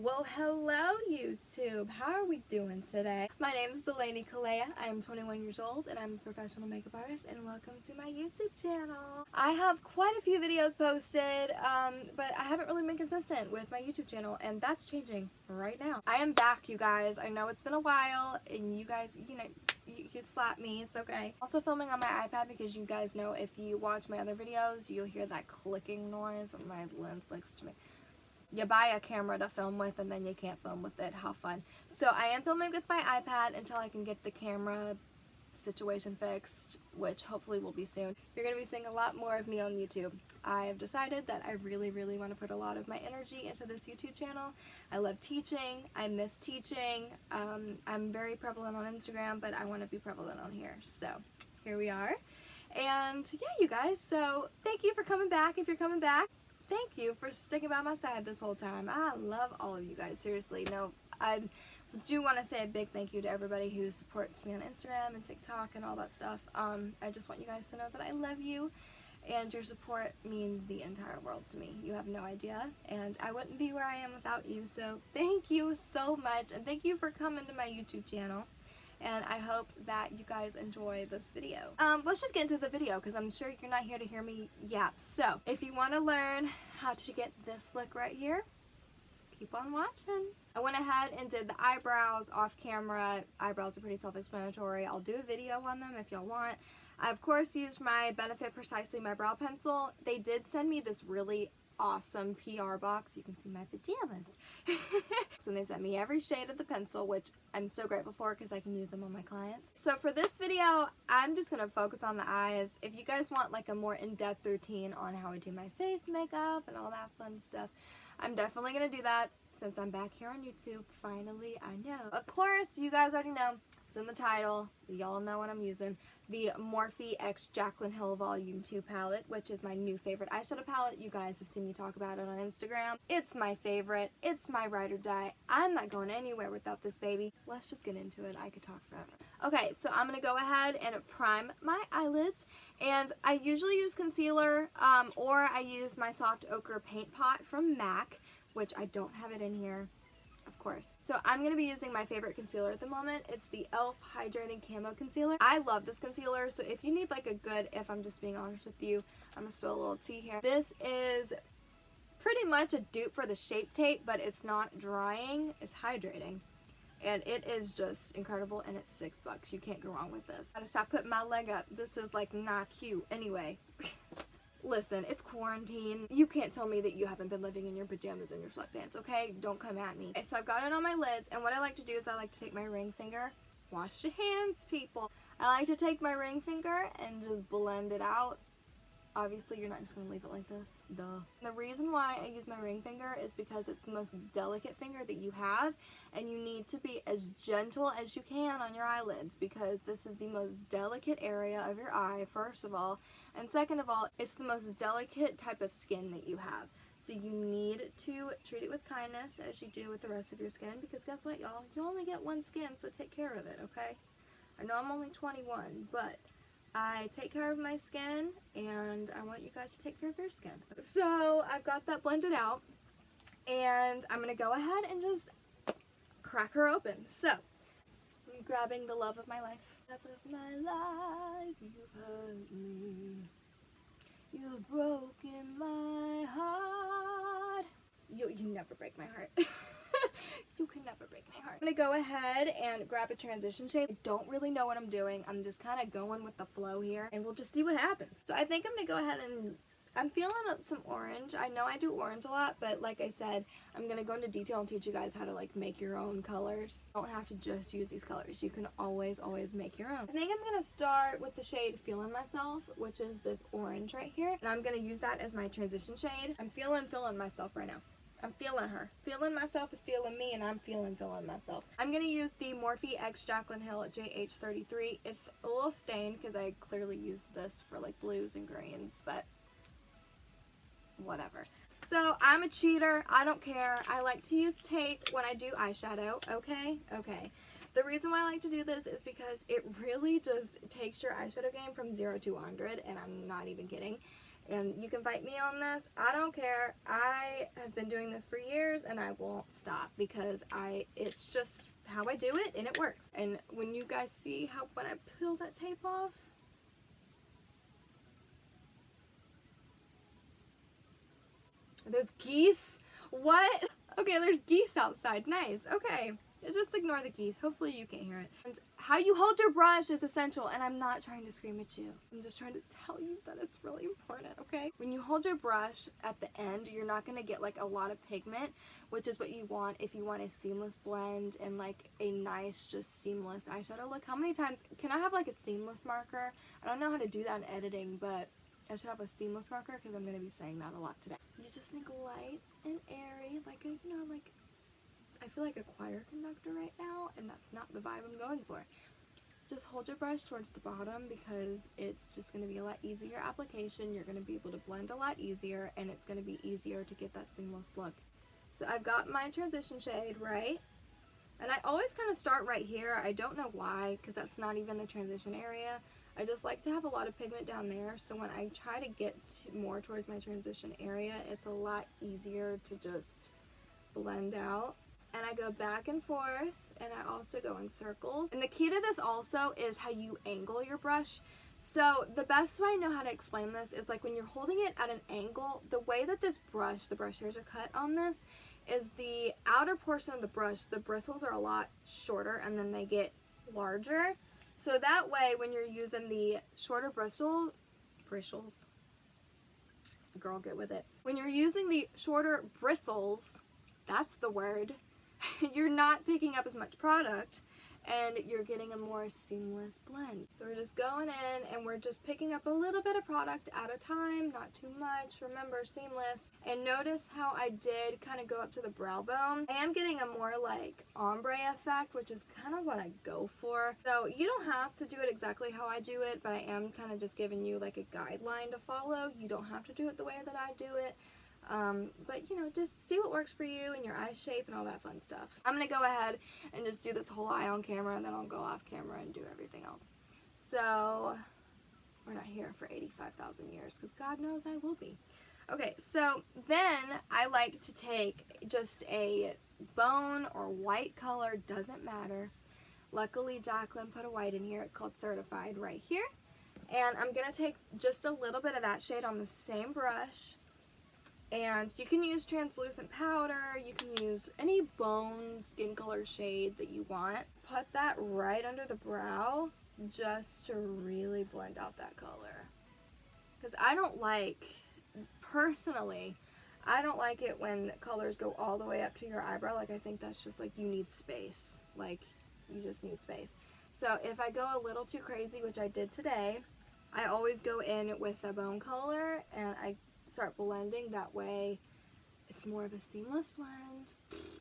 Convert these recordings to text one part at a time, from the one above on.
Well, hello YouTube. How are we doing today? My name is 𝐒𝐿𝐒𝐂𝐒. I am 21 years old and I'm a professional makeup artist, and welcome to my YouTube channel. I have quite a few videos posted, but I haven't really been consistent with my YouTube channel, and that's changing right now. I am back, you guys. I know it's been a while, and you guys, you can slap me, it's okay. Also filming on my iPad because you guys know if you watch my other videos, you'll hear that clicking noise and my lens likes to me. You buy a camera to film with and then you can't film with it. How fun. So I am filming with my iPad until I can get the camera situation fixed, which hopefully will be soon. You're going to be seeing a lot more of me on YouTube. I have decided that I really want to put a lot of my energy into this YouTube channel. I love teaching. I miss teaching. I'm very prevalent on Instagram, but I want to be prevalent on here. So here we are. And yeah, you guys, so thank you for coming back. If you're coming back, thank you for sticking by my side this whole time. I love all of you guys, seriously. No, I do want to say a big thank you to everybody who supports me on Instagram and TikTok and all that stuff. I just want you guys to know that I love you, and your support means the entire world to me. You have no idea, and I wouldn't be where I am without you, so thank you so much, and thank you for coming to my YouTube channel. And I hope that you guys enjoy this video. Let's just get into the video because I'm sure you're not here to hear me yap. So, if you want to learn how to get this look right here, just keep on watching. I went ahead and did the eyebrows off camera. Eyebrows are pretty self-explanatory. I'll do a video on them if y'all want. I, of course, used my Benefit Precisely My Brow Pencil. They did send me this really awesome PR box. You can see my pajamas. And they sent me every shade of the pencil, which I'm so grateful for because I can use them on my clients. So for this video, I'm just going to focus on the eyes. If you guys want like a more in-depth routine on how I do my face makeup and all that fun stuff, I'm definitely going to do that since I'm back here on YouTube. Finally, I know. Of course, you guys already know. It's in the title. Y'all know what I'm using. The Morphe x Jaclyn Hill Volume 2 palette, which is my new favorite eyeshadow palette. You guys have seen me talk about it on Instagram. It's my favorite. It's my ride or die. I'm not going anywhere without this baby. Let's just get into it. I could talk forever. Okay, so I'm going to go ahead and prime my eyelids. And I usually use concealer, or I use my Soft Ochre Paint Pot from MAC, which I don't have it in here. Of course. So I'm going to be using my favorite concealer at the moment. It's the 𝐿𝐹 Hydrating Camo Concealer. I love this concealer, so if you need like a good, if I'm just being honest with you, I'm going to spill a little tea here. This is pretty much a dupe for the Shape Tape, but it's not drying, it's hydrating. And it is just incredible, and it's $6. You can't go wrong with this. I gotta stop putting my leg up. This is like not cute. Anyway. Listen, it's quarantine. You can't tell me that you haven't been living in your pajamas and your sweatpants, okay? Don't come at me. Okay, so I've got it on my lids, and what I like to do is I like to take my ring finger. Wash your hands, people. I like to take my ring finger and just blend it out. Obviously, you're not just going to leave it like this. Duh. The reason why I use my ring finger is because it's the most delicate finger that you have, and you need to be as gentle as you can on your eyelids because this is the most delicate area of your eye, first of all, and second of all, it's the most delicate type of skin that you have. So you need to treat it with kindness as you do with the rest of your skin, because guess what, y'all? You only get one skin, so take care of it, okay? I know I'm only 21, but I take care of my skin, and I want you guys to take care of your skin. So I've got that blended out, and I'm going to go ahead and just crack her open. So I'm grabbing the love of my life. Love of my life, you've hurt me. You've broken my heart. You never break my heart. You can never break my heart. I'm going to go ahead and grab a transition shade. I don't really know what I'm doing. I'm just kind of going with the flow here, and we'll just see what happens. So I think I'm going to go ahead and I'm feeling some orange. I know I do orange a lot, but like I said, I'm going to go into detail and teach you guys how to like make your own colors. You don't have to just use these colors. You can always make your own. I think I'm going to start with the shade Feeling Myself, which is this orange right here. And I'm going to use that as my transition shade. I'm feeling myself right now. I'm feeling her. Feeling myself is feeling me, and I'm feeling myself. I'm going to use the Morphe x Jaclyn Hill JH33. It's a little stained because I clearly used this for like blues and greens, but whatever. So I'm a cheater. I don't care. I like to use tape when I do eyeshadow. Okay? Okay. The reason why I like to do this is because it really just takes your eyeshadow game from 0 to 100, and I'm not even kidding. And you can fight me on this. I don't care. I have been doing this for years and I won't stop because it's just how I do it and it works. And when you guys see how when I peel that tape off, there's geese. What? Okay, there's geese outside. Nice. Okay. Just ignore the geese. Hopefully you can't hear it. And how you hold your brush is essential, and I'm not trying to scream at you. I'm just trying to tell you that it's really important, okay? When you hold your brush at the end, you're not going to get like a lot of pigment, which is what you want if you want a seamless blend and like a nice, just seamless eyeshadow look. How many times, can I have like a seamless marker? I don't know how to do that in editing, but I should have a seamless marker because I'm going to be saying that a lot today. You just think light and airy, like a, you know, like, I feel like a choir conductor right now, and that's not the vibe I'm going for. Just hold your brush towards the bottom because it's just going to be a lot easier application. You're going to be able to blend a lot easier, and it's going to be easier to get that seamless look. So I've got my transition shade, right? And I always kind of start right here. I don't know why, because that's not even the transition area. I just like to have a lot of pigment down there, so when I try to get more towards my transition area, it's a lot easier to just blend out. And I go back and forth, and I also go in circles. And the key to this also is how you angle your brush. So the best way I know how to explain this is like when you're holding it at an angle, the way that this brush, the brush hairs are cut on this, is the outer portion of the brush, the bristles are a lot shorter and then they get larger. So that way when you're using the shorter bristles, girl, get with it. When you're using the shorter bristles, that's the word, you're not picking up as much product and you're getting a more seamless blend. So we're just going in and we're just picking up a little bit of product at a time, not too much. Remember, seamless. And notice how I did kind of go up to the brow bone. I am getting a more like ombre effect, which is kind of what I go for. So you don't have to do it exactly how I do it, but I am kind of just giving you like a guideline to follow. You don't have to do it the way that I do it. But you know, just see what works for you and your eye shape and all that fun stuff. I'm gonna go ahead and just do this whole eye on camera, and then I'll go off camera and do everything else. So we're not here for 85,000 years because God knows I will be. Okay, so then I like to take just a bone or white color, doesn't matter. Luckily Jaclyn put a white in here. It's called Certified right here. And I'm gonna take just a little bit of that shade on the same brush. And you can use translucent powder, you can use any bone skin color shade that you want. Put that right under the brow just to really blend out that color. Because I don't like, personally, I don't like it when colors go all the way up to your eyebrow. Like, I think that's just like, you need space. Like, you just need space. So if I go a little too crazy, which I did today, I always go in with a bone color and I start blending. That way it's more of a seamless blend,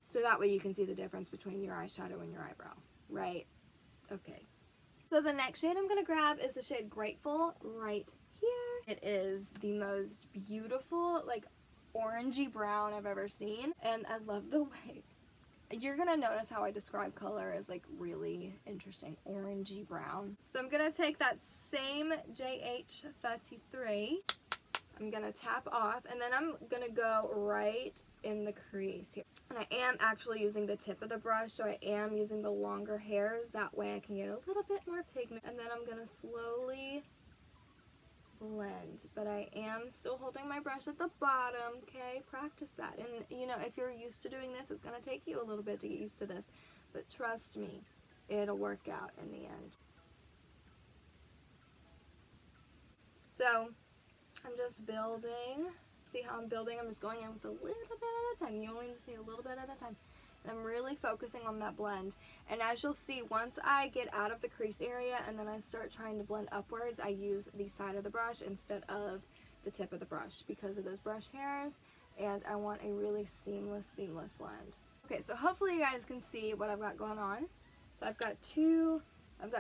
so that way you can see the difference between your eyeshadow and your eyebrow, right? Okay, so the next shade I'm gonna grab is the shade Grateful right here. It is the most beautiful like orangey brown I've ever seen, and I love the way you're gonna notice how I describe color as like really interesting, orangey brown. So I'm gonna take that same JH33, I'm gonna tap off, and then I'm gonna go right in the crease here. And I am actually using the tip of the brush, so I am using the longer hairs. That way I can get a little bit more pigment. And then I'm gonna slowly blend. But I am still holding my brush at the bottom, okay? Practice that. And you know, if you're used to doing this, it's gonna take you a little bit to get used to this. But trust me, it'll work out in the end. So I'm just building. See how I'm building? I'm just going in with a little bit at a time. You only just need a little bit at a time. And I'm really focusing on that blend. And as you'll see, once I get out of the crease area and then I start trying to blend upwards, I use the side of the brush instead of the tip of the brush because of those brush hairs. And I want a really seamless blend. Okay, so hopefully you guys can see what I've got going on. So I've got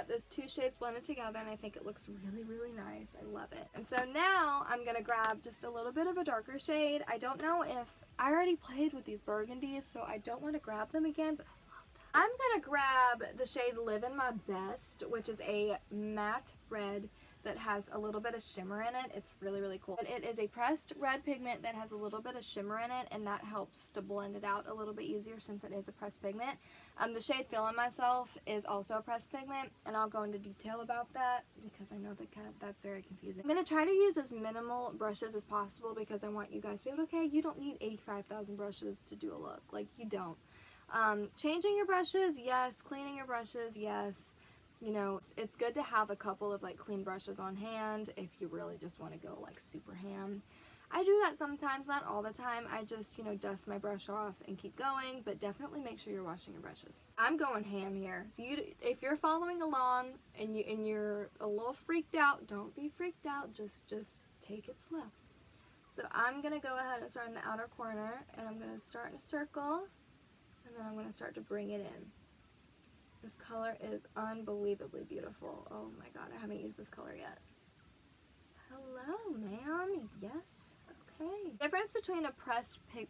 those two shades blended together, and I think it looks really, really nice. I love it. And so now I'm going to grab just a little bit of a darker shade. I don't know if I already played with these burgundies, so I don't want to grab them again, but I love them. I'm going to grab the shade Livin' My Best, which is a matte red that has a little bit of shimmer in it. It's really, really cool. And it is a pressed red pigment that has a little bit of shimmer in it, and that helps to blend it out a little bit easier since it is a pressed pigment. The shade Feeling Myself is also a pressed pigment, and I'll go into detail about that because I know that that's very confusing. I'm going to try to use as minimal brushes as possible because I want you guys to be able to, okay, you don't need 85,000 brushes to do a look. Like, you don't. Changing your brushes, yes. Cleaning your brushes, yes. You know, it's good to have a couple of like clean brushes on hand if you really just want to go like super ham. I do that sometimes, not all the time. I just, you know, dust my brush off and keep going, but definitely make sure you're washing your brushes. I'm going ham here. So if you're following along and you're a little freaked out, don't be freaked out. Just take it slow. So I'm going to go ahead and start in the outer corner, and I'm going to start in a circle, and then I'm going to start to bring it in. This color is unbelievably beautiful. Oh my god, I haven't used this color yet. Hello, ma'am. Yes. Okay. Difference between a pressed pig...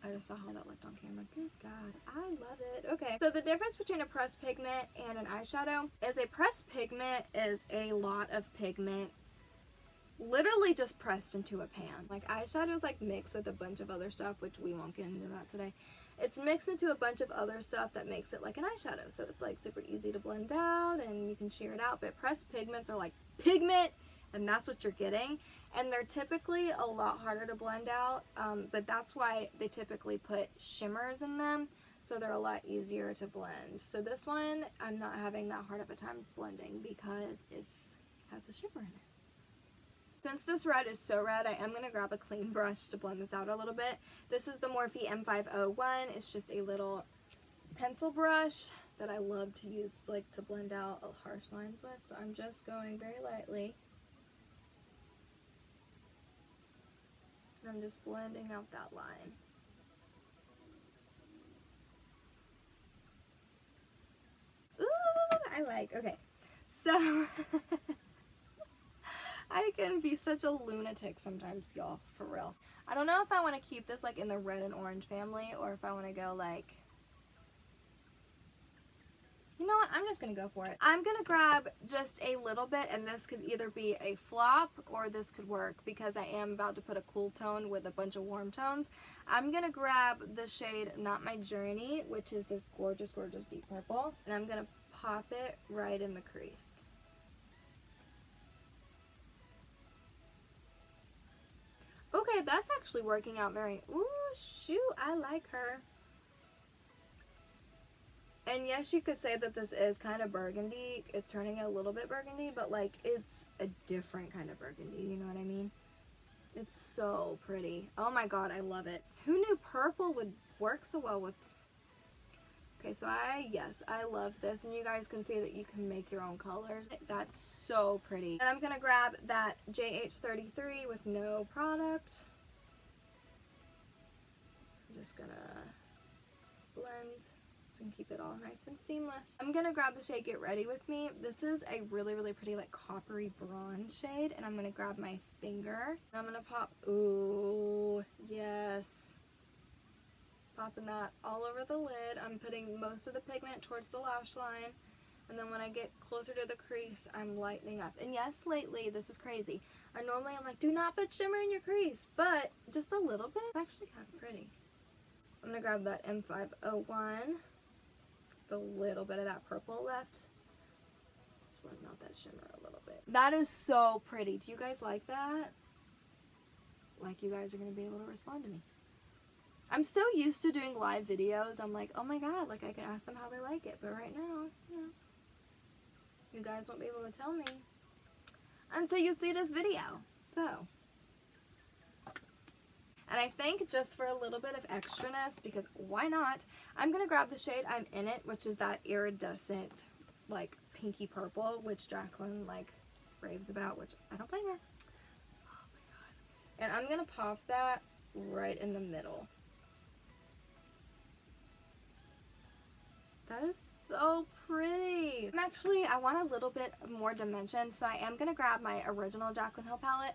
I just saw how that looked on camera. Good god, I love it. Okay, so the difference between a pressed pigment and an eyeshadow is a pressed pigment is a lot of pigment literally just pressed into a pan. Like, eyeshadow is like mixed with a bunch of other stuff, which we won't get into that today. It's mixed into a bunch of other stuff that makes it like an eyeshadow, so it's like super easy to blend out and you can sheer it out. But pressed pigments are like pigment, and that's what you're getting, and they're typically a lot harder to blend out, but that's why they typically put shimmers in them, so they're a lot easier to blend. So this one I'm not having that hard of a time blending because it has a shimmer in it. Since this red is so red, I am going to grab a clean brush to blend this out a little bit. This is the Morphe M501. It's just a little pencil brush that I love to use like to blend out harsh lines with. So I'm just going very lightly. And I'm just blending out that line. Ooh, I like. Okay, so... I can be such a lunatic sometimes, y'all, for real. I don't know if I want to keep this like in the red and orange family or if I want to go like, you know what, I'm just going to go for it. I'm going to grab just a little bit, and this could either be a flop or this could work because I am about to put a cool tone with a bunch of warm tones. I'm going to grab the shade Not My Journey, which is this gorgeous, gorgeous deep purple, and I'm going to pop it right in the crease. Okay, that's actually working out very... Ooh, shoot, I like her. And yes, you could say that this is kind of burgundy. It's turning a little bit burgundy, but like, it's a different kind of burgundy, you know what I mean? It's so pretty. Oh my god, I love it. Who knew purple would work so well with... Okay, so yes, I love this, and you guys can see that you can make your own colors. That's so pretty. And I'm gonna grab that JH33 with no product. I'm just gonna blend so we can keep it all nice and seamless. I'm gonna grab the shade Get Ready With Me. This is a really, really pretty like coppery bronze shade, and I'm gonna grab my finger and I'm gonna pop, ooh, yes. Popping that all over the lid. I'm putting most of the pigment towards the lash line, and then when I get closer to the crease, I'm lightening up. And yes, lately, this is crazy. I'm like, do not put shimmer in your crease, but just a little bit. It's actually kind of pretty. I'm gonna grab that M501, the little bit of that purple left. Just blend out that shimmer a little bit. That is so pretty. Do you guys like that? Like, you guys are gonna be able to respond to me. I'm so used to doing live videos. I'm like, oh my god, like I can ask them how they like it. But right now, you know, you guys won't be able to tell me until you see this video. So, and I think just for a little bit of extraness, because why not, I'm going to grab the shade I'm in it, which is that iridescent, like, pinky purple, which Jaclyn, like, raves about, which I don't blame her. Oh my god. And I'm going to pop that right in the middle. That is so pretty. I want a little bit more dimension, so I am going to grab my original Jaclyn Hill palette,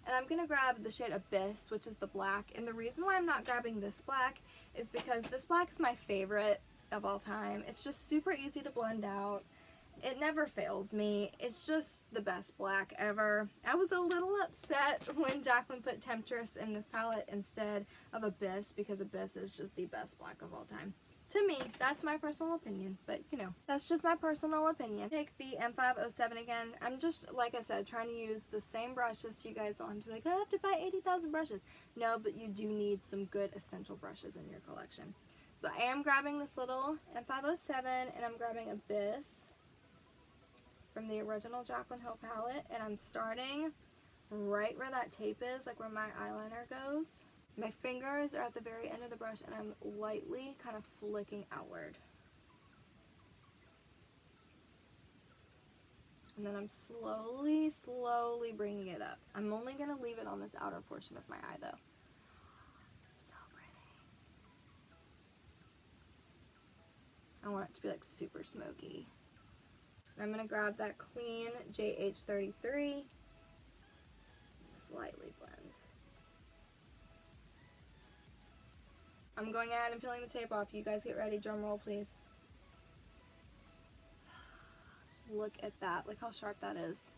and I'm going to grab the shade Abyss, which is the black. And the reason why I'm not grabbing this black is because this black is my favorite of all time. It's just super easy to blend out, It never fails me. It's just the best black ever. I was a little upset when Jaclyn put Temptress in this palette instead of Abyss, because Abyss is just the best black of all time. To me, that's my personal opinion, but you know, that's just my personal opinion. Take the M507 again. I'm just, like I said, trying to use the same brushes so you guys don't have to be like, I have to buy 80,000 brushes. No, but you do need some good essential brushes in your collection. So I am grabbing this little M507 and I'm grabbing Abyss from the original Jaclyn Hill palette, and I'm starting right where that tape is, like where my eyeliner goes. My fingers are at the very end of the brush and I'm lightly kind of flicking outward. And then I'm slowly bringing it up. I'm only going to leave it on this outer portion of my eye though. So pretty. I want it to be like super smoky. I'm going to grab that clean JH33, slightly blend. I'm going ahead and peeling the tape off. You guys get ready. Drum roll, please. Look at that. Look how sharp that is.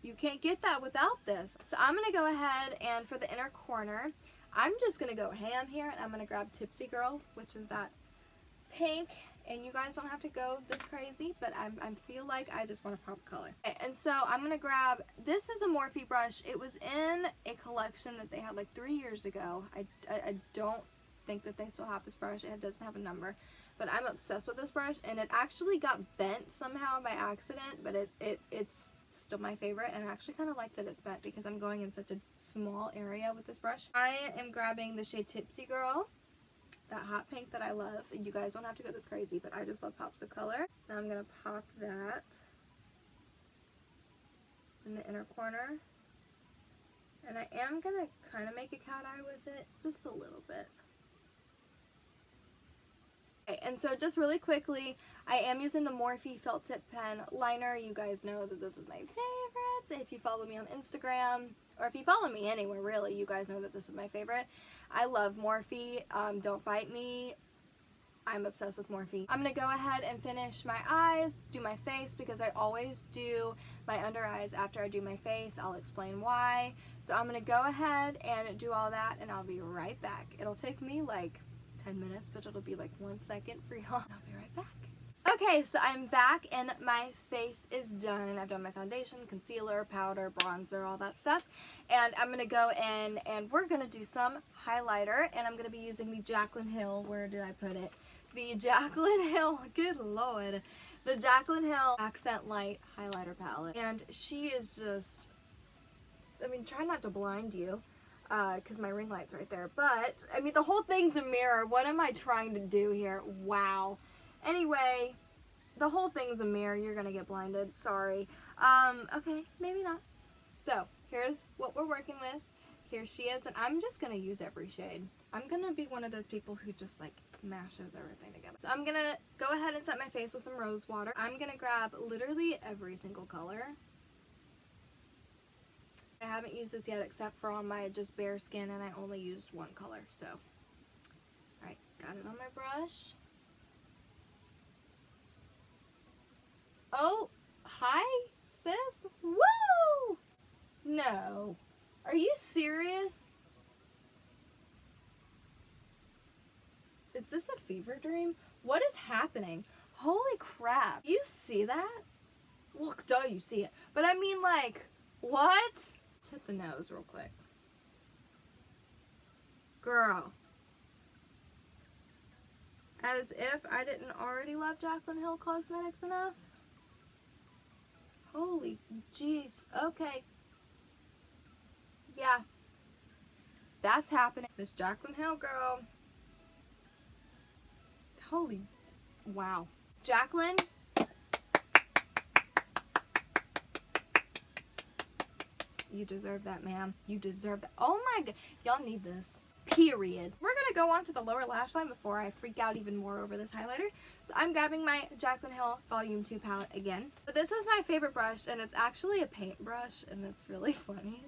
You can't get that without this. So I'm going to go ahead and for the inner corner, I'm just going to go ham here and I'm going to grab Tipsy Girl, which is that pink. And you guys don't have to go this crazy, but I feel like I just want to pop color. Okay, and so I'm going to grab, this is a Morphe brush. It was in a collection that they had like 3 years ago. I don't think that they still have this brush. It doesn't have a number, but I'm obsessed with this brush, and it actually got bent somehow by accident, but it's still my favorite, and I actually kind of like that it's bent because I'm going in such a small area with this brush. I am grabbing the shade Tipsy Girl, that hot pink that I love. You guys don't have to go this crazy, but I just love pops of color. Now I'm going to pop that in the inner corner, and I am going to kind of make a cat eye with it, just a little bit. And so just really quickly, I am using the Morphe felt tip pen liner. You guys know that this is my favorite. If you follow me on Instagram, or if you follow me anywhere really, you guys know that this is my favorite. I love Morphe. Don't fight me. I'm obsessed with Morphe. I'm going to go ahead and finish my eyes, do my face, because I always do my under eyes after I do my face. I'll explain why. So I'm going to go ahead and do all that, and I'll be right back. It'll take me like 10 minutes, but it'll be like 1 second for y'all. I'll be right back. Okay, so I'm back and my face is done. I've done my foundation, concealer, powder, bronzer, all that stuff. And I'm going to go in and we're going to do some highlighter, and I'm going to be using the Jaclyn Hill, where did I put it? The Jaclyn Hill, good lord, the Jaclyn Hill Accent Light Highlighter Palette. And she is just, I mean, try not to blind you, because my ring light's right there. But, I mean, the whole thing's a mirror. What am I trying to do here? Wow. Anyway, the whole thing's a mirror. You're going to get blinded. Sorry. Okay, maybe not. So, here's what we're working with. Here she is, and I'm just going to use every shade. I'm going to be one of those people who just, like, mashes everything together. So I'm going to go ahead and set my face with some rose water. I'm going to grab literally every single color. I haven't used this yet except for on my just bare skin, and I only used one color, so. Alright, got it on my brush. Oh, hi, sis? Woo! No. Are you serious? Is this a fever dream? What is happening? Holy crap. You see that? Well, duh, you see it. But I mean, like, what? Let's hit the nose real quick. Girl. As if I didn't already love Jaclyn Hill Cosmetics enough. Holy jeez. Okay. Yeah. That's happening. This Jaclyn Hill girl. Holy. Wow. Jaclyn. You deserve that, ma'am. You deserve that. Oh my god. Y'all need this. Period. We're going to go on to the lower lash line before I freak out even more over this highlighter. So I'm grabbing my Jaclyn Hill Volume 2 palette again. But this is my favorite brush, and it's actually a paintbrush, and it's really funny.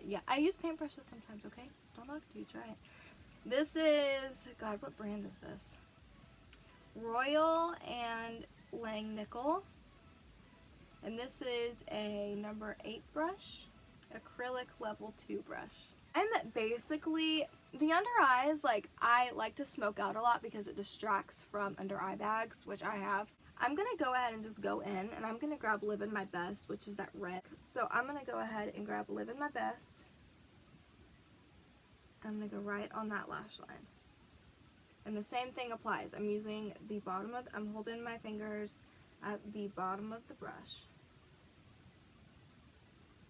Yeah, I use paintbrushes sometimes, okay? Don't knock till you try it. This is, God, what brand is this? Royal and Langnickel. And this is a number 8 brush, acrylic level 2 brush. I'm basically, the under eyes, like, I like to smoke out a lot because it distracts from under eye bags, which I have. I'm going to go ahead and just go in, and I'm going to grab Live in My Best, which is that red. So I'm going to go ahead and grab Live in My Best. I'm going to go right on that lash line. And the same thing applies. I'm using the bottom of, I'm holding my fingers at the bottom of the brush.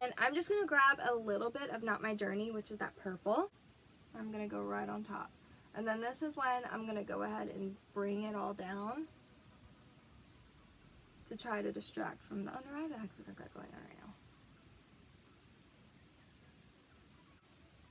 And I'm just going to grab a little bit of Not My Journey, which is that purple. I'm going to go right on top. And then this is when I'm going to go ahead and bring it all down to try to distract from the under eye bags that I've got going on right now.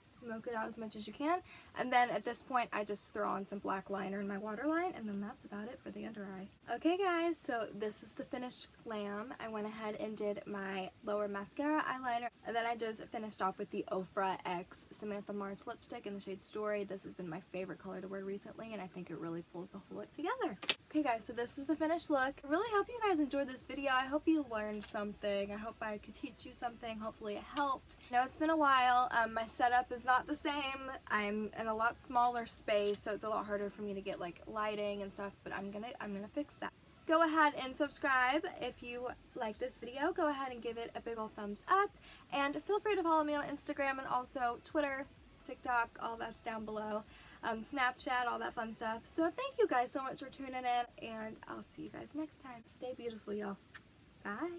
Smoke it out as much as you can, and then at this point I just throw on some black liner in my waterline, and then that's about it for the under eye. Okay guys, so this is the finished glam. I went ahead and did my lower mascara, eyeliner, and then I just finished off with the Ofra X Samantha March lipstick in the shade Story. This has been my favorite color to wear recently, and I think it really pulls the whole look together. Okay guys, so this is the finished look. I really hope you guys enjoyed this video. I hope you learned something. I hope I could teach you something. Hopefully it helped. I know it's been a while. My setup is not the same. I'm in a lot smaller space, so it's a lot harder for me to get like lighting and stuff, but I'm gonna fix that. Go ahead and subscribe if you like this video. Go ahead and give it a big old thumbs up, and feel free to follow me on Instagram and also Twitter, TikTok, all that's down below. Snapchat, all that fun stuff. So thank you guys so much for tuning in, and I'll see you guys next time. Stay beautiful, y'all. Bye.